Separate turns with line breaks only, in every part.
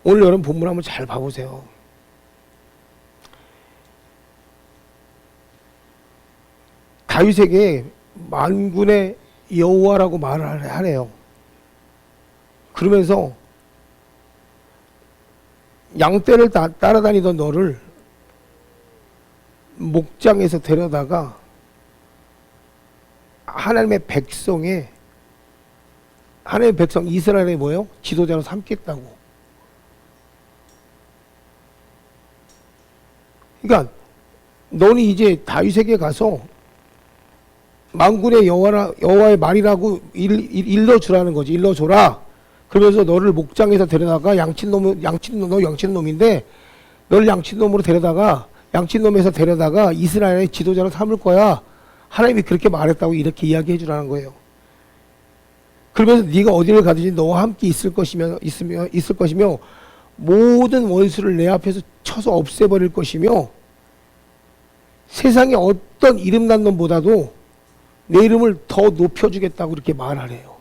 오늘 여러분 본문 한번 잘 봐보세요. 다윗에게 만군의 여호와라고 말을 하래요. 그러면서 양떼를 따라다니던 너를 목장에서 데려다가 하나님의 백성 이스라엘의 뭐예요? 지도자로 삼겠다고. 그러니까 너는 이제 다윗에게 가서 만군의 여호와의 말이라고 일러주라는 거지. 일러줘라. 그러면서 너를 목장에서 데려다가 양친놈인데 너를 양친놈으로 양친놈에서 데려다가 이스라엘의 지도자로 삼을 거야. 하나님이 그렇게 말했다고 이렇게 이야기해 주라는 거예요. 그러면서 네가 어디를 가든지 너와 함께 있을 것이며 모든 원수를 내 앞에서 쳐서 없애버릴 것이며 세상에 어떤 이름난 놈보다도 내 이름을 더 높여주겠다고 그렇게 말하래요.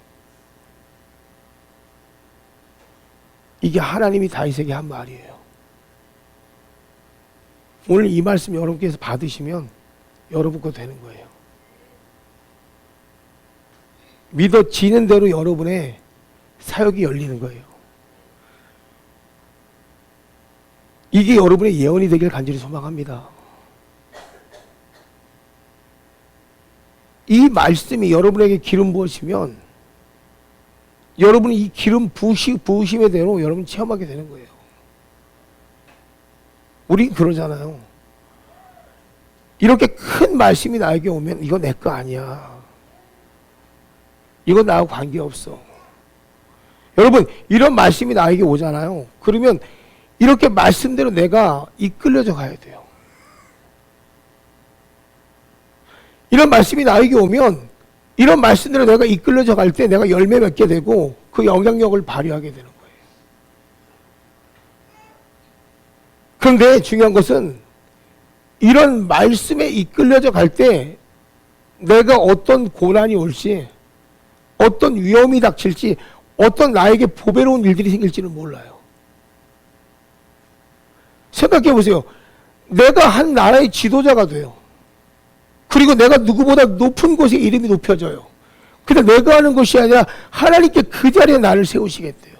이게 하나님이 다윗에게 한 말이에요. 오늘 이 말씀 여러분께서 받으시면 여러분 거 되는 거예요. 믿어지는 대로 여러분의 사역이 열리는 거예요. 이게 여러분의 예언이 되길 간절히 소망합니다. 이 말씀이 여러분에게 기름 부으시면 여러분이 이 기름 부으심의 대로 여러분 체험하게 되는 거예요. 우린 그러잖아요. 이렇게 큰 말씀이 나에게 오면 이거 내 거 아니야. 이건 나하고 관계없어. 여러분 이런 말씀이 나에게 오잖아요. 그러면 이렇게 말씀대로 내가 이끌려져 가야 돼요. 이런 말씀이 나에게 오면 이런 말씀대로 내가 이끌려져 갈 때 내가 열매 맺게 되고 그 영향력을 발휘하게 되는 거예요. 그런데 중요한 것은 이런 말씀에 이끌려져 갈 때 내가 어떤 고난이 올지 어떤 위험이 닥칠지 어떤 나에게 보배로운 일들이 생길지는 몰라요. 생각해 보세요. 내가 한 나라의 지도자가 돼요. 그리고 내가 누구보다 높은 곳에 이름이 높여져요. 근데 내가 하는 것이 아니라 하나님께 그 자리에 나를 세우시겠대요.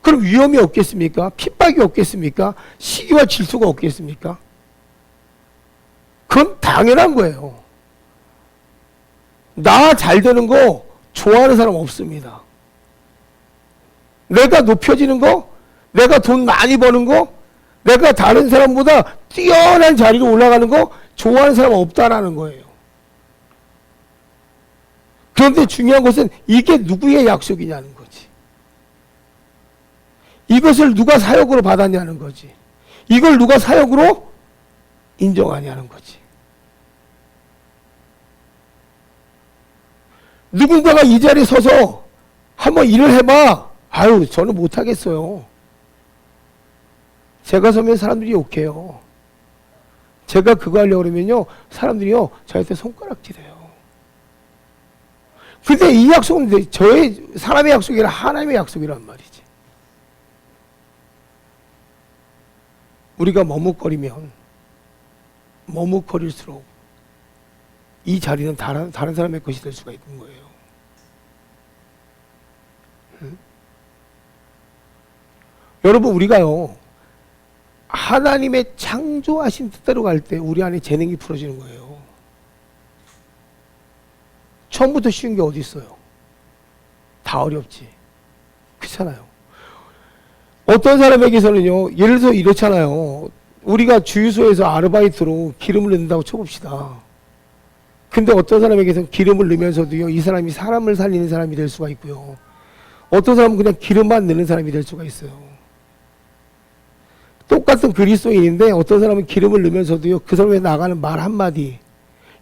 그럼 위험이 없겠습니까? 핍박이 없겠습니까? 시기와 질투가 없겠습니까? 그건 당연한 거예요. 나 잘 되는 거 좋아하는 사람 없습니다. 내가 높여지는 거, 내가 돈 많이 버는 거, 내가 다른 사람보다 뛰어난 자리로 올라가는 거 좋아하는 사람 없다라는 거예요. 그런데 중요한 것은 이게 누구의 약속이냐는 거지. 이것을 누가 사역으로 받았냐는 거지. 이걸 누가 사역으로 인정하냐는 거지. 누군가가 이 자리에 서서 한번 일을 해봐. 아유, 저는 못하겠어요. 제가 서면 사람들이 욕해요. 제가 그거 하려고 그러면요, 사람들이요, 저한테 손가락질해요. 근데 이 약속은 저의 사람의 약속이 아니라 하나님의 약속이란 말이지. 우리가 머뭇거릴수록 이 자리는 다른 사람의 것이 될 수가 있는 거예요. 여러분, 우리가요, 하나님의 창조하신 뜻대로 갈 때 우리 안에 재능이 풀어지는 거예요. 처음부터 쉬운 게 어디 있어요? 다 어렵지. 그렇잖아요. 어떤 사람에게서는요, 예를 들어서 이렇잖아요. 우리가 주유소에서 아르바이트로 기름을 넣는다고 쳐봅시다. 근데 어떤 사람에게서는 기름을 넣으면서도요, 이 사람이 사람을 살리는 사람이 될 수가 있고요. 어떤 사람은 그냥 기름만 넣는 사람이 될 수가 있어요. 똑같은 그리스도인인데 어떤 사람은 기름을 넣으면서도요, 그 사람에 나가는 말 한마디.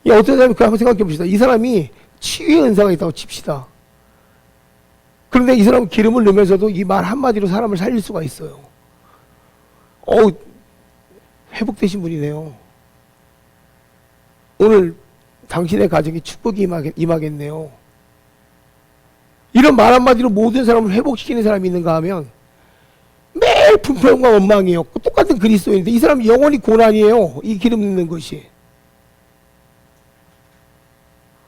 어떤 사람이 그거 한번 생각해 봅시다. 이 사람이 치유의 은사가 있다고 칩시다. 그런데 이 사람은 기름을 넣으면서도 이 말 한마디로 사람을 살릴 수가 있어요. 회복되신 분이네요. 오늘 당신의 가정에 축복이 임하겠네요. 이런 말 한마디로 모든 사람을 회복시키는 사람이 있는가 하면 매일 불평과 원망이에요. 똑같은 그리스도인인데 이 사람 영원히 고난이에요. 이 기름 넣는 것이.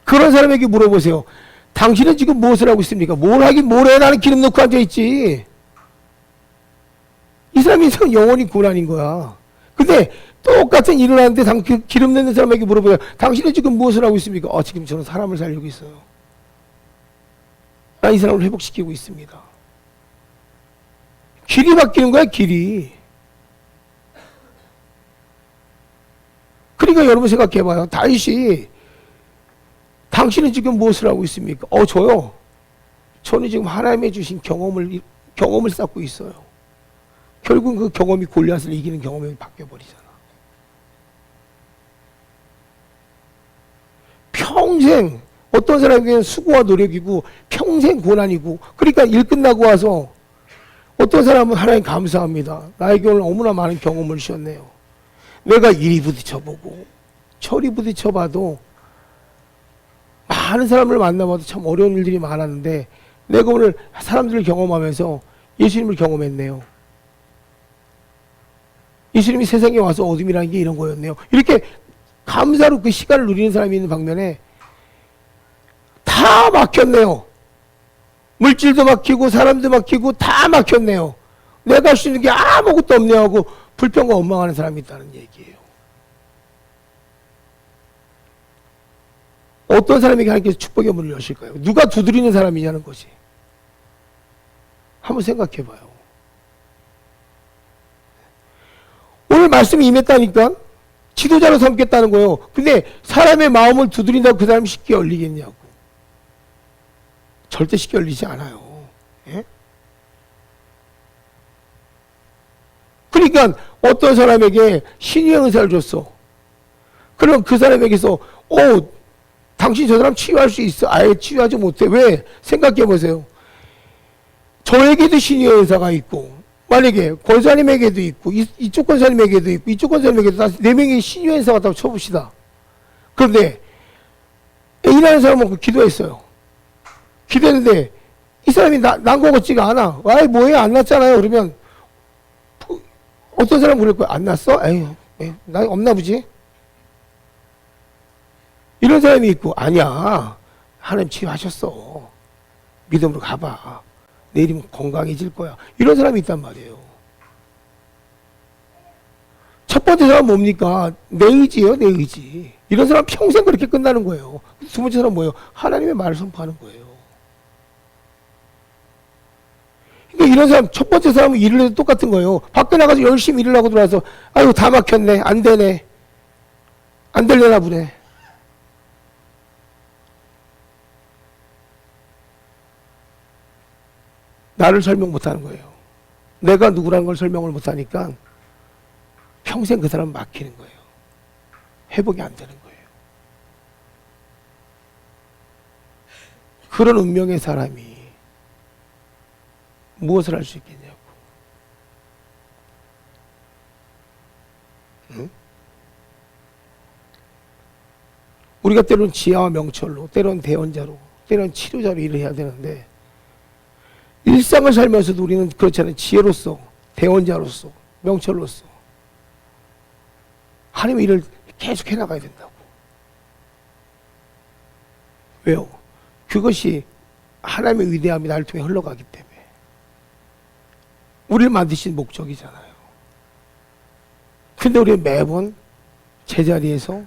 그런 사람에게 물어보세요. 당신은 지금 무엇을 하고 있습니까? 뭘 하긴 뭘 해. 나는 기름 넣고 앉아있지. 이 사람 인생은 영원히 고난인 거야. 근데 똑같은 일을 하는데 기름 넣는 사람에게 물어보세요. 당신은 지금 무엇을 하고 있습니까? 지금 저는 사람을 살리고 있어요. 난 이 사람을 회복시키고 있습니다. 길이 바뀌는 거야, 길이. 그러니까 여러분 생각해봐요. 다윗이 당신은 지금 무엇을 하고 있습니까? 저요. 저는 지금 하나님의 주신 경험을 쌓고 있어요. 결국 그 경험이 골리앗을 이기는 경험이 바뀌어버리잖아. 평생 어떤 사람에게는 수고와 노력이고 평생 고난이고, 그러니까 일 끝나고 와서 어떤 사람은 하나님 감사합니다. 나에게 오늘 너무나 많은 경험을 주셨네요. 내가 이리 부딪혀보고 저리 부딪혀봐도 많은 사람을 만나봐도 참 어려운 일들이 많았는데 내가 오늘 사람들을 경험하면서 예수님을 경험했네요. 예수님이 세상에 와서 어둠이라는 게 이런 거였네요. 이렇게 감사로 그 시간을 누리는 사람이 있는 방면에 다 막혔네요. 물질도 막히고 사람도 막히고 다 막혔네요. 내가 할 수 있는 게 아무것도 없네요 하고 불평과 원망하는 사람이 있다는 얘기예요. 어떤 사람에게 하나님께서 축복의 문을 여실까요? 누가 두드리는 사람이냐는 거지. 한번 생각해 봐요. 오늘 말씀이 임했다니까 지도자로 삼겠다는 거예요. 근데 사람의 마음을 두드린다고 그 사람이 쉽게 열리겠냐고. 절대 쉽게 열리지 않아요. 예? 그러니까 어떤 사람에게 신유의 은사를 줬어. 그럼 그 사람에게서 당신 저 사람 치유할 수 있어. 아예 치유하지 못해. 왜? 생각해 보세요. 저에게도 신유의 은사가 있고 만약에 권사님에게도 있고 이쪽 권사님에게도 있고 이쪽 권사님에게도 다 4명의 신유의 은사가 있다고 쳐봅시다. 그런데 A라는 사람은 기도했어요. 기도했는데 이 사람이 난 것 같지가 않아. 아이 뭐해 안 났잖아요. 그러면 어떤 사람 그럴 거야. 안 났어? 에이 나 없나 보지? 이런 사람이 있고 아니야. 하나님 치유하셨어. 믿음으로 가봐. 내일이면 건강해질 거야. 이런 사람이 있단 말이에요. 첫 번째 사람은 뭡니까? 내 의지예요. 내 의지. 이런 사람 평생 그렇게 끝나는 거예요. 두 번째 사람은 뭐예요? 하나님의 말을 선포하는 거예요. 그러니까 이런 사람, 첫 번째 사람은 일을 해도 똑같은 거예요. 밖에 나가서 열심히 일을 하고 들어와서 아유 다 막혔네. 안 되네. 안 되려나 보네. 나를 설명 못하는 거예요. 내가 누구라는 걸 설명을 못하니까 평생 그 사람 막히는 거예요. 회복이 안 되는 거예요. 그런 운명의 사람이 무엇을 할 수 있겠냐고. 응? 우리가 때로는 지혜와 명철로, 때로는 대언자로, 때로는 치료자로 일을 해야 되는데 일상을 살면서도 우리는 그렇지 않아요. 지혜로서, 대언자로서, 명철로서 하나님의 일을 계속 해나가야 된다고. 왜요? 그것이 하나님의 위대함이 나를 통해 흘러가기 때문에. 우리를 만드신 목적이잖아요. 근데 우리는 매번 제자리에서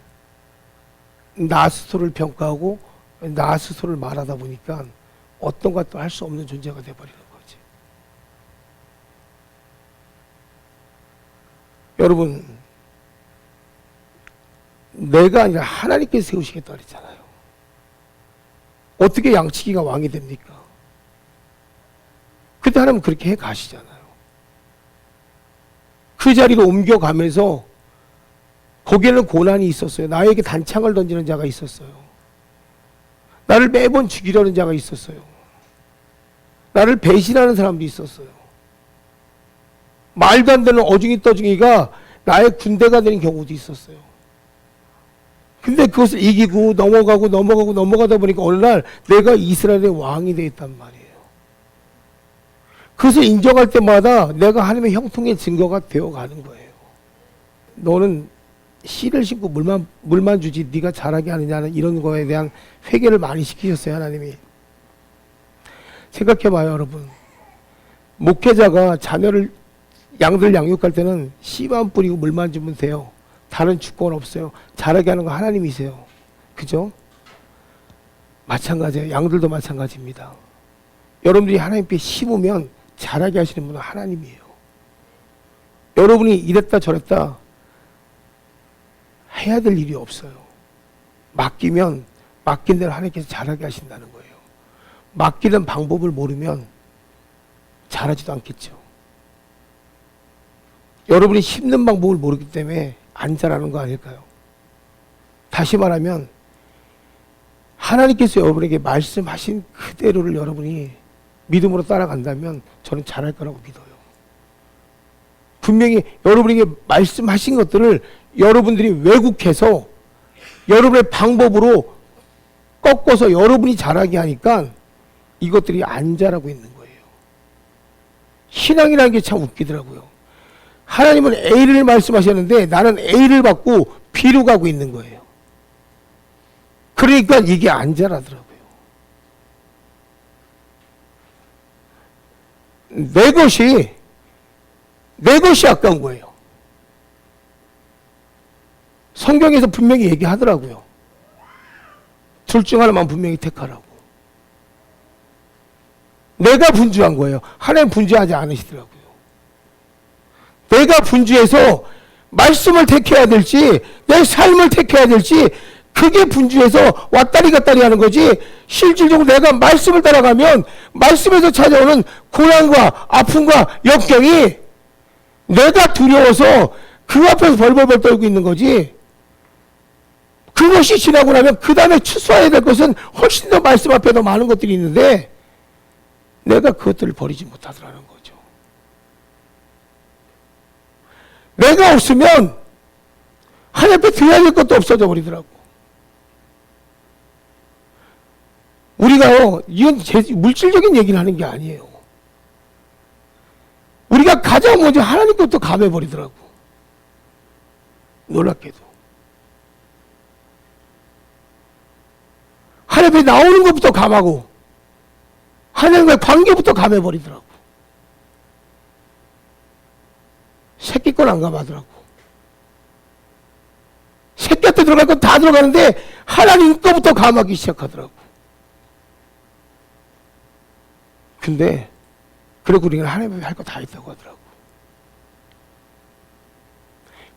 나 스스로를 평가하고 나 스스로를 말하다 보니까 어떤 것도 할 수 없는 존재가 되어버리는 거지. 여러분, 내가 아니라 하나님께서 세우시겠다 그랬잖아요. 어떻게 양치기가 왕이 됩니까? 그때 하나님은 그렇게 해 가시잖아요. 그 자리로 옮겨가면서 거기에는 고난이 있었어요. 나에게 단창을 던지는 자가 있었어요. 나를 매번 죽이려는 자가 있었어요. 나를 배신하는 사람도 있었어요. 말도 안 되는 어중이 떠중이가 나의 군대가 되는 경우도 있었어요. 근데 그것을 이기고 넘어가다 보니까 어느 날 내가 이스라엘의 왕이 되었단 말이에요. 그것을 인정할 때마다 내가 하나님의 형통의 증거가 되어가는 거예요. 너는 씨를 심고 물만 주지 네가 자라게 하느냐는 이런 거에 대한 회개를 많이 시키셨어요, 하나님이. 생각해봐요, 여러분. 목회자가 자녀를 양들 양육할 때는 씨만 뿌리고 물만 주면 돼요. 다른 주권 없어요. 자라게 하는 거 하나님이세요. 그죠? 마찬가지예요. 양들도 마찬가지입니다. 여러분들이 하나님께 심으면 자라게 하시는 분은 하나님이에요. 여러분이 이랬다 저랬다 해야 될 일이 없어요. 맡기면 맡긴 대로 하나님께서 자라게 하신다는 거예요. 맡기는 방법을 모르면 자라지도 않겠죠. 여러분이 심는 방법을 모르기 때문에 안 자라는 거 아닐까요? 다시 말하면 하나님께서 여러분에게 말씀하신 그대로를 여러분이 믿음으로 따라간다면 저는 잘할 거라고 믿어요. 분명히 여러분에게 말씀하신 것들을 여러분들이 왜곡해서 여러분의 방법으로 꺾어서 여러분이 잘하게 하니까 이것들이 안 자라고 있는 거예요. 신앙이라는 게 참 웃기더라고요. 하나님은 A를 말씀하셨는데 나는 A를 받고 B로 가고 있는 거예요. 그러니까 이게 안 자라더라고요. 내 것이 아까운 거예요. 성경에서 분명히 얘기하더라고요. 둘 중 하나만 분명히 택하라고. 내가 분주한 거예요. 하나님 분주하지 않으시더라고요. 내가 분주해서 말씀을 택해야 될지 내 삶을 택해야 될지 그게 분주해서 왔다리 갔다리 하는 거지, 실질적으로 내가 말씀을 따라가면 말씀에서 찾아오는 고난과 아픔과 역경이 내가 두려워서 그 앞에서 벌벌벌 떨고 있는 거지, 그것이 지나고 나면 그 다음에 추수해야 될 것은 훨씬 더 말씀 앞에 더 많은 것들이 있는데 내가 그것들을 버리지 못하더라는 거죠. 내가 없으면 하나님 앞에 드려야 될 것도 없어져 버리더라고. 우리가요, 이건 물질적인 얘기를 하는 게 아니에요. 우리가 가장 먼저 하나님 것도 감해버리더라고. 놀랍게도. 하나님 앞에 나오는 것부터 감하고 하나님과의 관계부터 감해버리더라고. 새끼 건 안 감하더라고. 새끼한테 들어갈 건 다 들어가는데 하나님 거부터 감하기 시작하더라고. 근데 그리고 우리가 하나님 앞에 할 거 다 있다고 하더라고.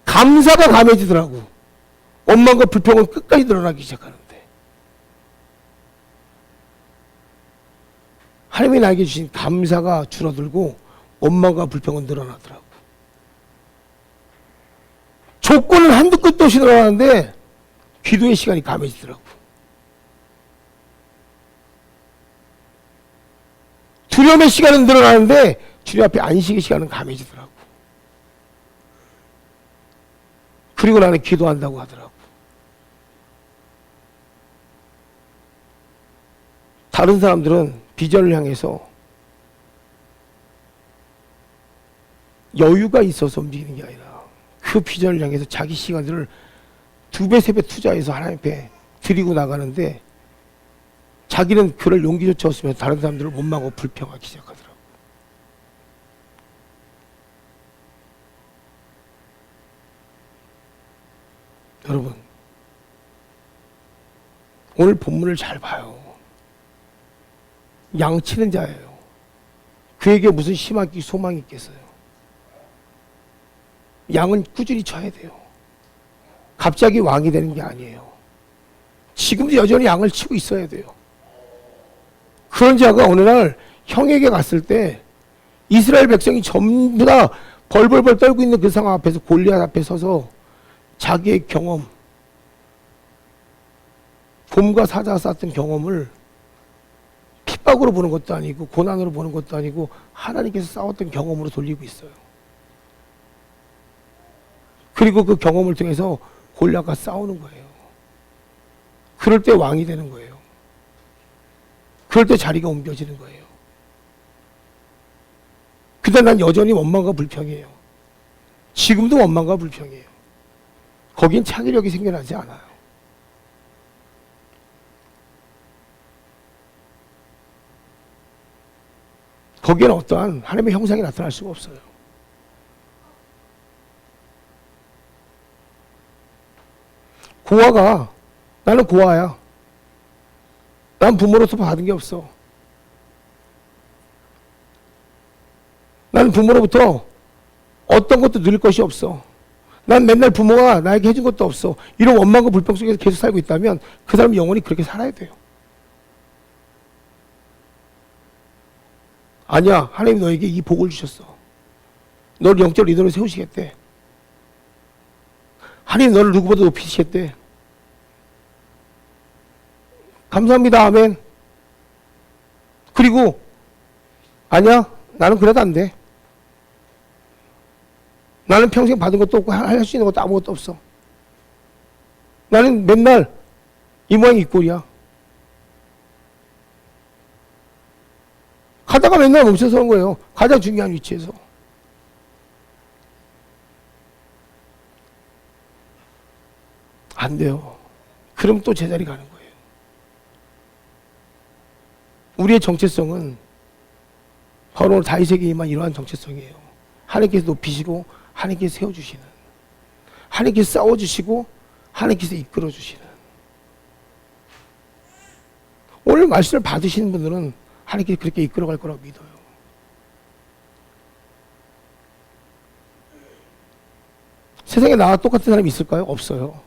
감사가 감해지더라고. 원망과 불평은 끝까지 드러나기 시작하는데 하나님이 나에게 주신 감사가 줄어들고 원망과 불평은 늘어나더라고. 조건은 한두 끝도 없이 늘어나는데 기도의 시간이 감해지더라고. 두려움의 시간은 늘어나는데 주님 앞에 안식의 시간은 감해지더라고. 그리고 나는 기도한다고 하더라고. 다른 사람들은 비전을 향해서 여유가 있어서 움직이는 게 아니라 그 비전을 향해서 자기 시간들을 2배, 3배 투자해서 하나님 앞에 드리고 나가는데 자기는 그럴 용기조차 없으면 다른 사람들을 원망하고 불평하기 시작하더라고. 여러분, 오늘 본문을 잘 봐요. 양치는 자예요. 그에게 무슨 희망이 소망이 있겠어요. 양은 꾸준히 쳐야 돼요. 갑자기 왕이 되는 게 아니에요. 지금도 여전히 양을 치고 있어야 돼요. 그런 자가 어느 날 형에게 갔을 때 이스라엘 백성이 전부 다 벌벌벌 떨고 있는 그 상황 앞에서 골리앗 앞에 서서 자기의 경험, 곰과 사자가 쌓았던 경험을 핍박으로 보는 것도 아니고 고난으로 보는 것도 아니고 하나님께서 싸웠던 경험으로 돌리고 있어요. 그리고 그 경험을 통해서 골리앗과 싸우는 거예요. 그럴 때 왕이 되는 거예요. 그럴 때 자리가 옮겨지는 거예요. 근데 난 여전히 원망과 불평이에요. 지금도 원망과 불평이에요. 거긴 창의력이 생겨나지 않아요. 거기에는 어떠한 하나님의 형상이 나타날 수가 없어요. 고아가, 나는 고아야. 난 부모로서 받은 게 없어. 나는 부모로부터 어떤 것도 누릴 것이 없어. 난 맨날 부모가 나에게 해준 것도 없어. 이런 원망과 불평 속에서 계속 살고 있다면 그 사람은 영원히 그렇게 살아야 돼요. 아니야, 하나님이 너에게 이 복을 주셨어. 너를 영적 리더로 세우시겠대. 하나님 너를 누구보다 높이시겠대. 감사합니다, 아멘. 그리고 아니야, 나는 그래도 안 돼. 나는 평생 받은 것도 없고 할 수 있는 것도 아무것도 없어. 나는 맨날 이 모양 이 꼴이야. 가다가 맨날 멈춰서는 거예요. 가장 중요한 위치에서. 안 돼요. 그럼 또 제자리 가는 거예요. 우리의 정체성은 바로 오늘 다윗에게 임한 이러한 정체성이에요. 하나님께서 높이시고 하나님께서 세워주시는, 하나님께서 싸워주시고 하나님께서 이끌어주시는. 오늘 말씀을 받으시는 분들은 하나님께서 그렇게 이끌어갈 거라고 믿어요. 세상에 나와 똑같은 사람이 있을까요? 없어요.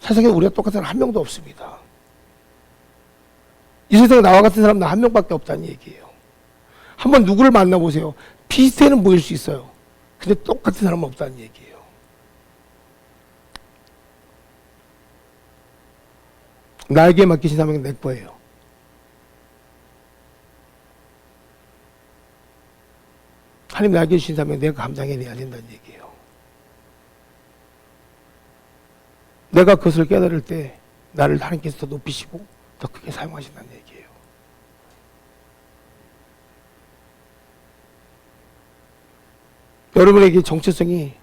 세상에 우리가 똑같은 사람 한 명도 없습니다. 이 세상에 나와 같은 사람 나 한 명밖에 없다는 얘기예요. 한번 누구를 만나보세요. 비슷해는 보일 수 있어요. 근데 똑같은 사람은 없다는 얘기예요. 나에게 맡기신 사명은 내 거예요. 하나님 나에게 주신 사명 내가 감당해내야 된다는 얘기예요. 내가 그것을 깨달을 때 나를 하나님께서 더 높이시고 더 크게 사용하신다는 얘기예요. 여러분에게 정체성이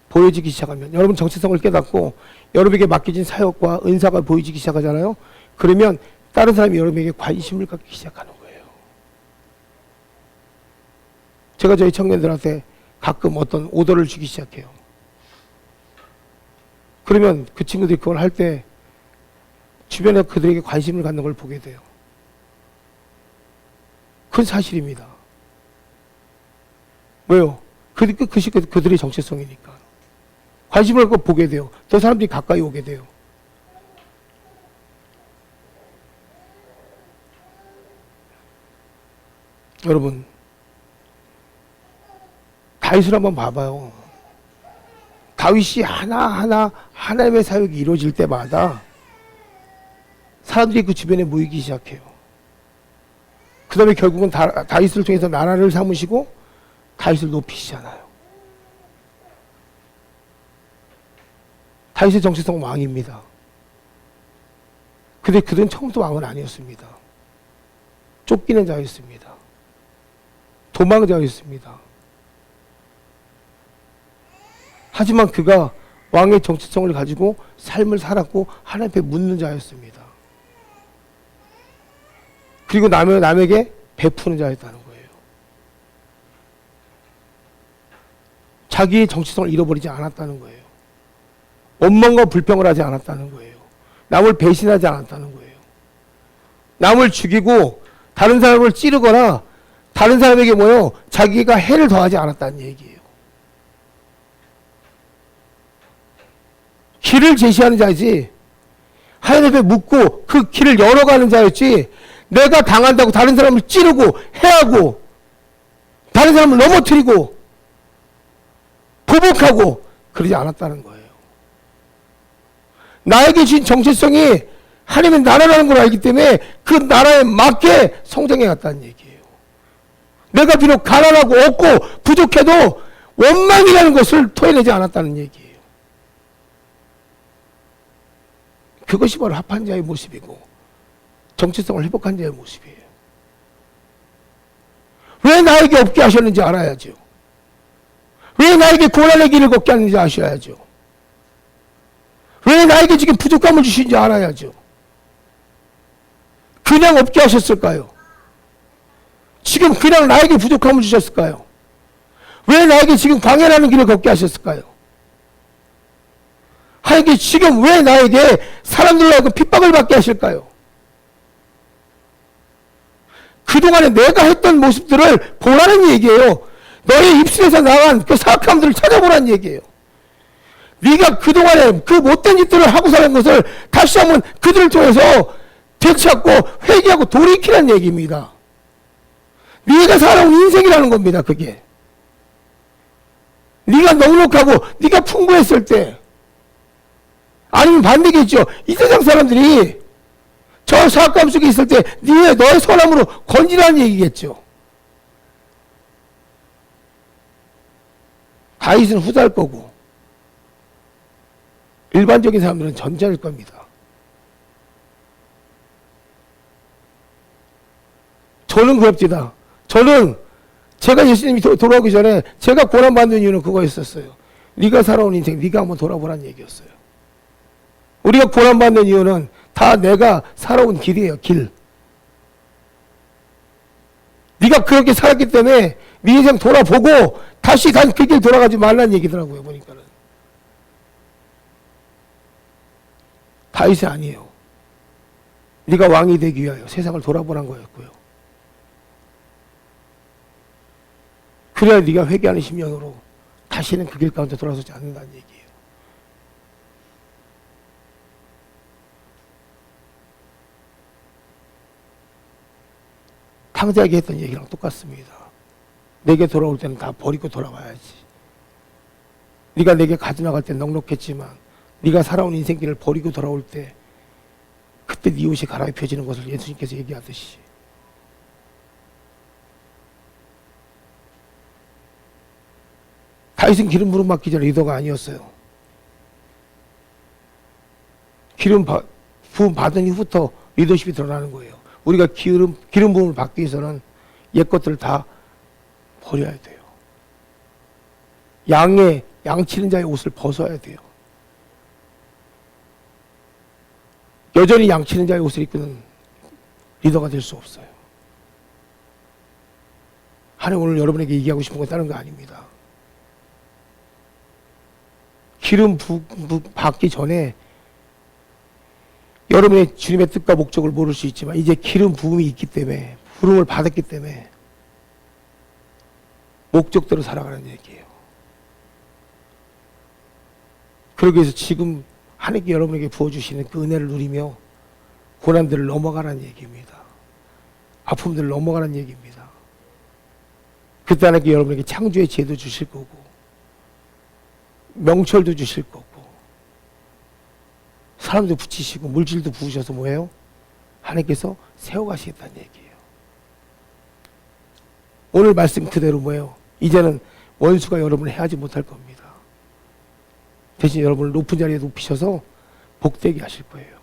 보여지기 시작하면, 여러분 정체성을 깨닫고 여러분에게 맡겨진 사역과 은사가 보여지기 시작하잖아요. 그러면 다른 사람이 여러분에게 관심을 갖기 시작하는 거예요. 제가 저희 청년들한테 가끔 어떤 오더를 주기 시작해요. 그러면 그 친구들이 그걸 할 때 주변에 그들에게 관심을 갖는 걸 보게 돼요. 그건 사실입니다. 왜요? 그것이 그들의 정체성이니까. 관심을 갖고 보게 돼요. 더 사람들이 가까이 오게 돼요. 여러분, 다윗을 한번 봐봐요. 다윗이 하나하나 하나님의 사역이 이루어질 때마다 사람들이 그 주변에 모이기 시작해요. 그 다음에 결국은 다윗을 통해서 나라를 삼으시고 다윗을 높이시잖아요. 다윗의 정체성은 왕입니다. 근데 그들은 처음부터 왕은 아니었습니다. 쫓기는 자였습니다. 도망자였습니다. 하지만 그가 왕의 정체성을 가지고 삶을 살았고 하나님 앞에 묻는 자였습니다. 그리고 남에게 베푸는 자였다는 거예요. 자기의 정체성을 잃어버리지 않았다는 거예요. 원망과 불평을 하지 않았다는 거예요. 남을 배신하지 않았다는 거예요. 남을 죽이고 다른 사람을 찌르거나 다른 사람에게 자기가 해를 더하지 않았다는 얘기예요. 길을 제시하는 자이지, 하나님 앞에 묻고 그 길을 열어가는 자였지, 내가 당한다고 다른 사람을 찌르고 해하고 다른 사람을 넘어뜨리고 보복하고 그러지 않았다는 거예요. 나에게 주신 정체성이 하나님의 나라라는 걸 알기 때문에 그 나라에 맞게 성장해 갔다는 얘기예요. 내가 비록 가난하고 없고 부족해도 원망이라는 것을 토해내지 않았다는 얘기예요. 그것이 바로 합한 자의 모습이고 정체성을 회복한 자의 모습이에요. 왜 나에게 없게 하셨는지 알아야죠. 왜 나에게 고난의 길을 걷게 하는지 아셔야죠. 왜 나에게 지금 부족함을 주신지 알아야죠. 그냥 없게 하셨을까요? 지금 그냥 나에게 부족함을 주셨을까요? 왜 나에게 지금 광야라는 길을 걷게 하셨을까요? 하나님께 지금 왜 나에게 사람들로 하여금 핍박을 받게 하실까요? 그동안에 내가 했던 모습들을 보라는 얘기예요. 너의 입술에서 나간 그 사악함들을 찾아보라는 얘기예요. 네가 그동안에 그 못된 짓들을 하고 사는 것을 다시 한번 그들을 통해서 되찾고 회개하고 돌이키라는 얘기입니다. 네가 살아온 인생이라는 겁니다. 그게. 네가 넉넉하고 네가 풍부했을 때, 아니면 반대겠죠. 이 세상 사람들이 저 사악감 속에 있을 때 너의 선함으로 건지라는 얘기겠죠. 다윗은 후자일 거고 일반적인 사람들은 전자일 겁니다. 저는 그럽니다. 저는 제가 예수님이 돌아오기 전에 제가 고난받는 이유는 그거였었어요. 네가 살아온 인생 네가 한번 돌아보라는 얘기였어요. 우리가 고난받는 이유는 다 내가 살아온 길이에요. 길. 네가 그렇게 살았기 때문에 네 인생 돌아보고 다시 단 그 길 돌아가지 말라는 얘기더라고요. 보니까는. 다윗이 아니에요. 네가 왕이 되기 위하여 세상을 돌아보란 거였고요. 그래야 네가 회개하는 심령으로 다시는 그 길 가운데 돌아서지 않는다는 얘기예요. 탕자에게 했던 얘기랑 똑같습니다. 내게 돌아올 때는 다 버리고 돌아와야지. 네가 내게 가져나갈 때 넉넉했지만 네가 살아온 인생길을 버리고 돌아올 때 그때 네 옷이 갈아입혀지는 것을 예수님께서 얘기하듯이 다윗은 기름 부음 받기 전에 리더가 아니었어요. 기름 부음 받은 이후부터 리더십이 드러나는 거예요. 우리가 기름 부음을 받기 위해서는 옛 것들을 다 버려야 돼요. 양치는 자의 옷을 벗어야 돼요. 여전히 양치는 자의 옷을 입고는 리더가 될 수 없어요. 하나님 오늘 여러분에게 얘기하고 싶은 건 다른 거 아닙니다. 기름 받기 전에 여러분의 주님의 뜻과 목적을 모를 수 있지만 이제 기름 부음이 있기 때문에 부름을 받았기 때문에 목적대로 살아가는 얘기예요. 그러기 위해서 지금 하나님께 여러분에게 부어주시는 그 은혜를 누리며 고난들을 넘어가라는 얘기입니다. 아픔들을 넘어가라는 얘기입니다. 그때 하나님께 여러분에게 창조의 지혜도 주실 거고 명철도 주실 거고 사람도 붙이시고 물질도 부으셔서 뭐예요? 하나님께서 세워가시겠다는 얘기예요. 오늘 말씀 그대로 뭐예요? 이제는 원수가 여러분을 해하지 못할 겁니다. 대신 여러분을 높은 자리에 높이셔서 복되게 하실 거예요.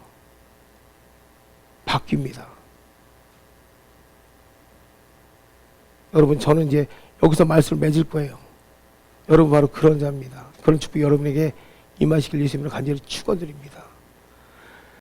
바뀝니다. 여러분 저는 이제 여기서 말씀을 맺을 거예요. 여러분 바로 그런 자입니다. 그런 축복 여러분에게 임하시길 예수님으로 간절히 축원드립니다.